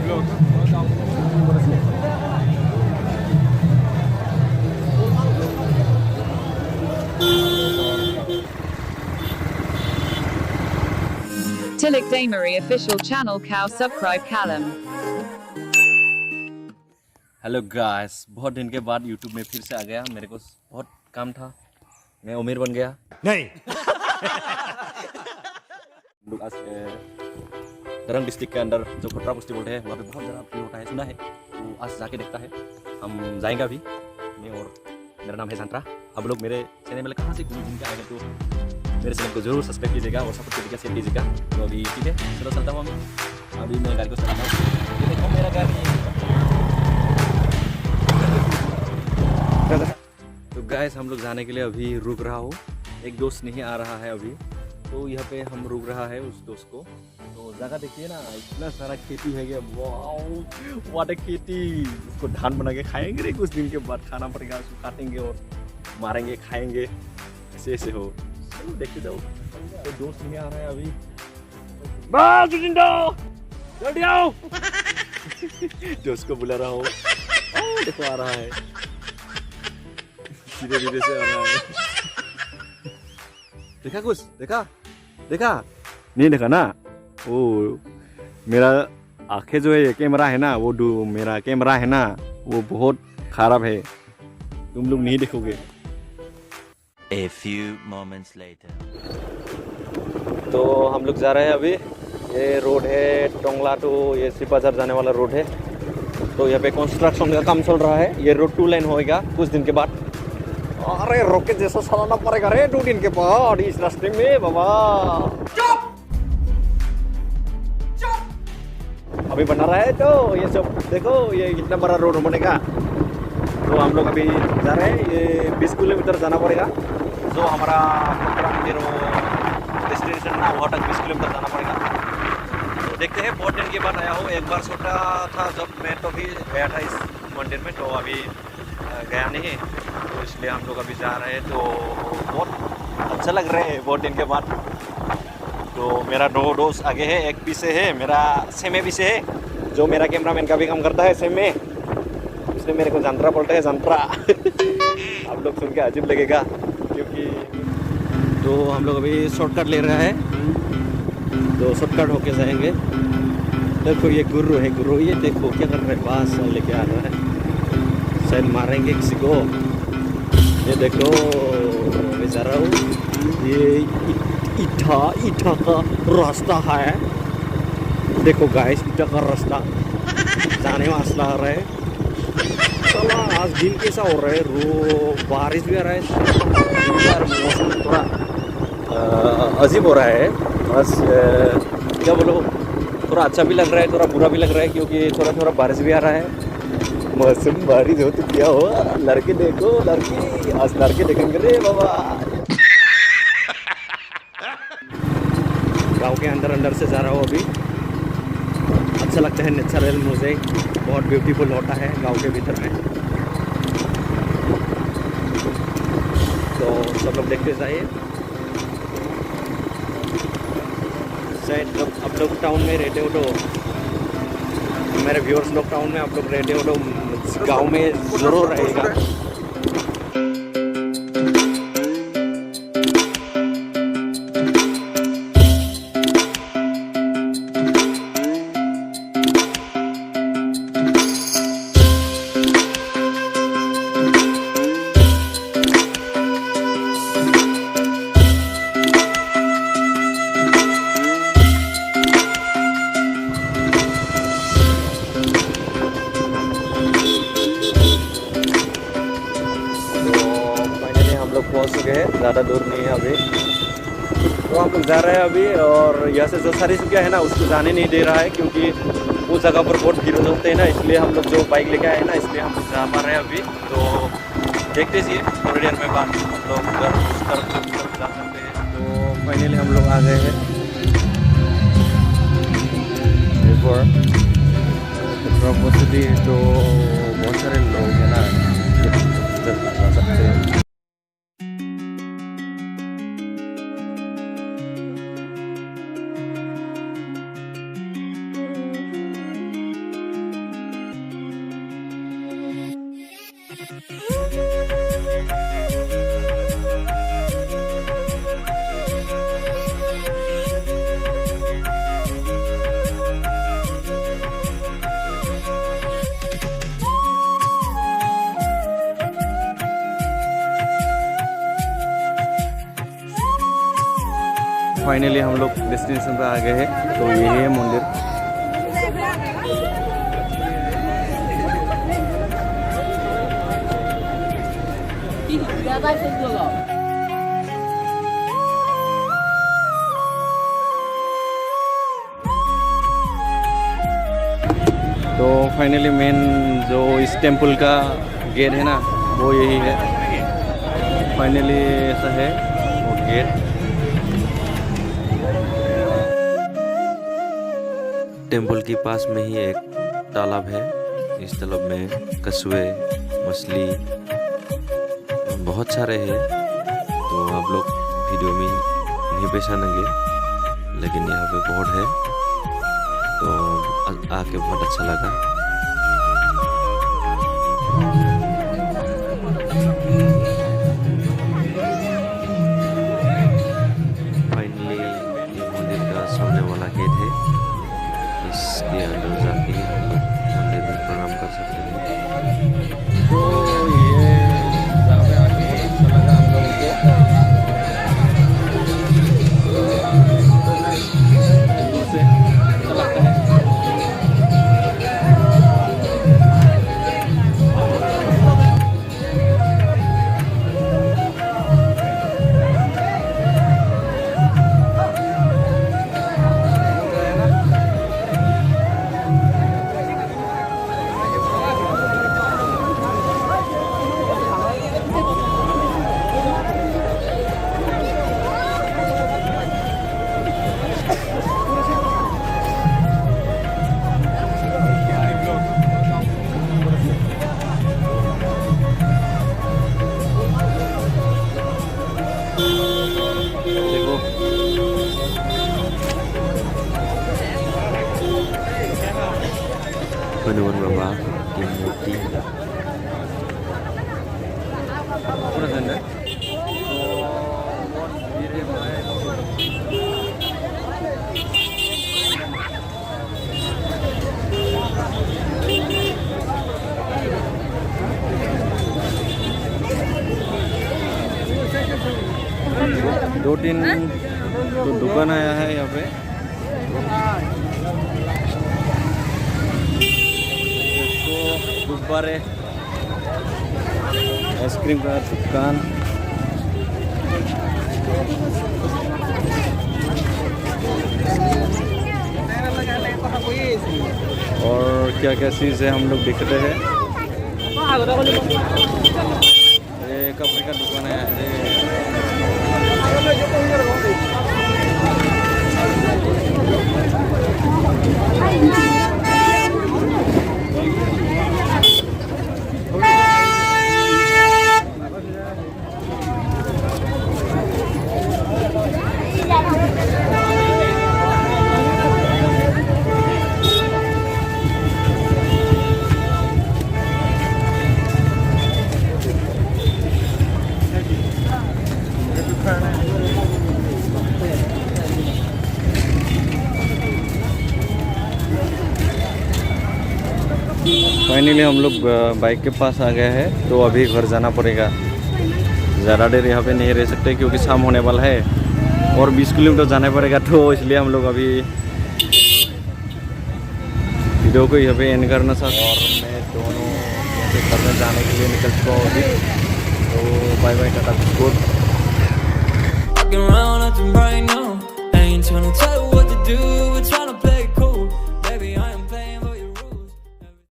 Tilak Damery official channel cow subscribe Callum. Hello guys, बहुत दिन के बाद यूट्यूब में फिर से आ गया। मेरे को बहुत काम था, मैं अमीर बन गया। नहीं लोग आज दरंग डिस्ट्रिक्ट के अंदर जो खटरा पुष्टि बोलते हैं वहाँ पे बहुत ज़्यादा भीड़ होता है, सुना है। तो आज जाके देखता है, हम जाएंगे अभी। मैं और मेरा नाम है जंत्रा। आप लोग मेरे चैनल में कहाँ से घूम के आए हैं तो मेरे चैनल को जरूर सब्सक्राइब कीजिएगा और सपोर्ट कीजिएगा, शेयर कीजिएगा। तो अभी ठीक है, चलो चलता हूँ। अभी मैं गाड़ी को चलाता हूँ। ये देखो मेरा गाड़ी। तो गाइस, हम लोग जाने के लिए अभी रुक रहा हूँ। एक दोस्त नहीं आ रहा है अभी, तो यहाँ पे हम रुक रहा है उस दोस्त को। तो जगह देखिए ना, इतना सारा खेती है क्या। वाह वाट खेती। उसको धान बना के खाएंगे रे, कुछ दिन के बाद खाना पड़ेगा। उसको काटेंगे और मारेंगे, खाएंगे, ऐसे ऐसे हो। चलो देखते जाओ। तो दोस्त नहीं आ रहा है अभी। बस जल्दी आओ। दोस्त को बुला रहा हूँ। देखो आ रहा है, धीरे धीरे से आ रहा है। देखा कुछ? देखा नहीं देखा ना। ओ मेरा आंखें जो है, ये कैमरा है ना, वो मेरा कैमरा है ना, वो बहुत खराब है। तुम लोग नहीं देखोगे। A few moments later. तो हम लोग जा रहे हैं अभी। ये रोड है टोंगला टू ये सिपाजार जाने वाला रोड है। तो यहाँ पे कंस्ट्रक्शन का काम चल रहा है। ये रोड 2 लाइन होएगा कुछ दिन के बाद। अरे रॉकेट जैसा चलाना पड़ेगा रे 2 दिन के बाद इस रास्ते में बाबा। अभी बना रहा है तो ये सब देखो, ये इतना बड़ा रोड बनेगा। तो हम लोग अभी जा रहे हैं। ये 20 किलोमीटर जाना पड़ेगा। जो हमारा मंदिर वो डेस्टिनेशन ना, वहाँ तक 20 किलोमीटर जाना पड़ेगा। तो देखते हैं, बहुत दिन के बाद आया हूँ। एक बार सोचा था जब मैं तो भी गया था इस मंदिर में, तो अभी गया नहीं है। तो इसलिए हम लोग अभी जा रहे हैं। तो बहुत अच्छा लग रहा है बहुत दिन के बाद। तो मेरा 2 दोस्त आगे है, एक पीछे है, मेरा सेमे पीछे है, जो मेरा कैमरामैन का भी काम करता है सेमे। इसलिए मेरे को जंत्रा बोलते हैं, जंत्रा। आप लोग सुन के अजीब लगेगा क्योंकि। तो हम लोग अभी शॉर्टकट ले रहे हैं, तो शॉर्टकट होके जाएंगे। देखो ये गुरु है, गुरु ये देखो क्या कर रहे हैं, पास लेके आ रहा है, शायद मारेंगे किसी को। ये देखो मैं जा रहा हूँ। ये ईटा का रास्ता है। देखो गाइस, ईटा का रास्ता जाने में असला आ रहा है। चलो आज दिन कैसा हो रहा है, बारिश भी आ रहा है यार। मौसम थोड़ा अजीब हो रहा है। बस क्या बोलो, थोड़ा अच्छा भी लग रहा है, थोड़ा बुरा भी लग रहा है, क्योंकि थोड़ा बारिश भी आ रहा है। मौसम बारिश हो तो क्या हो। लड़के देखो, लड़की आज लड़के देखेंगे रे बाबा। गांव के अंदर से जा रहा हूँ अभी। अच्छा लगता है, नेचुरल मुझे बहुत ब्यूटीफुल होता है गांव के भीतर में। तो सब लोग देखते जाइए। शायद जब आप लोग टाउन में रहते हो, तो मेरे व्यूअर्स लोग टाउन में आप लोग रहते हो, तो गांव में ज़रूर रहेगा। पहुंच चुके हैं, ज़्यादा दूर नहीं है अभी। तो हम लोग जा रहे हैं अभी। और यहाँ से जो सारी चुकिया है ना, उसको जाने नहीं दे रहा है, क्योंकि उस जगह पर बहुत भीड़ होते हैं ना। इसलिए हम लोग जो बाइक लेके आए हैं ना, इसलिए हम लोग जा पा रहे हैं अभी। तो देखते चाहिए, थोड़ी देर में बाद हम लोग उधर उस तरफ जा सकते हैं। तो फाइनली हम लोग आ गए हैं। तो बहुत सारे लोग हैं ना, जा सकते हैं। फाइनली हम लोग डेस्टिनेशन पे आ गए हैं। तो यही है मंदिर। तो फाइनली मेन जो इस टेम्पल का गेट है ना, वो यही है। फाइनली ऐसा है वो गेट। टेम्पल के पास में ही एक तालाब है। इस तालाब में कछुए, मछली बहुत सारे हैं। तो आप लोग वीडियो में नहीं पहचानेंगे, लेकिन यहाँ पे बहुत है। तो आके बहुत अच्छा लगा। फाइनली ये मंदिर का सामने वाला गेट है। इसके अंदर जाके हम लोग मंदिर में प्रणाम कर सकते हैं। तो ये जहाँ पे आके बहुत अच्छा लगा हम लोगों को। दूर से अच्छा लगता है। देखो हनुमान बाबा की मूर्ति। पूरा दिन है। दो तीन तो दुकान आया है यहाँ पे। गुब्बारे, आइसक्रीम का दुकान, और क्या क्या चीज़ है हम लोग देखते हैं। ये कपड़े का दुकान है। फाइनली हम लोग बाइक के पास आ गए हैं। तो अभी घर जाना पड़ेगा। ज़्यादा देर यहाँ पे नहीं रह सकते क्योंकि शाम होने वाला है और 20 किलोमीटर जाना पड़ेगा। तो इसलिए हम लोग अभी वीडियो को यहाँ पे एंड करना चाहते हैं। और मैं दोनों यहाँ पे घर में जाने के लिए निकल चुका हूँ अभी। तो बाय बाय, टाटा, गुड।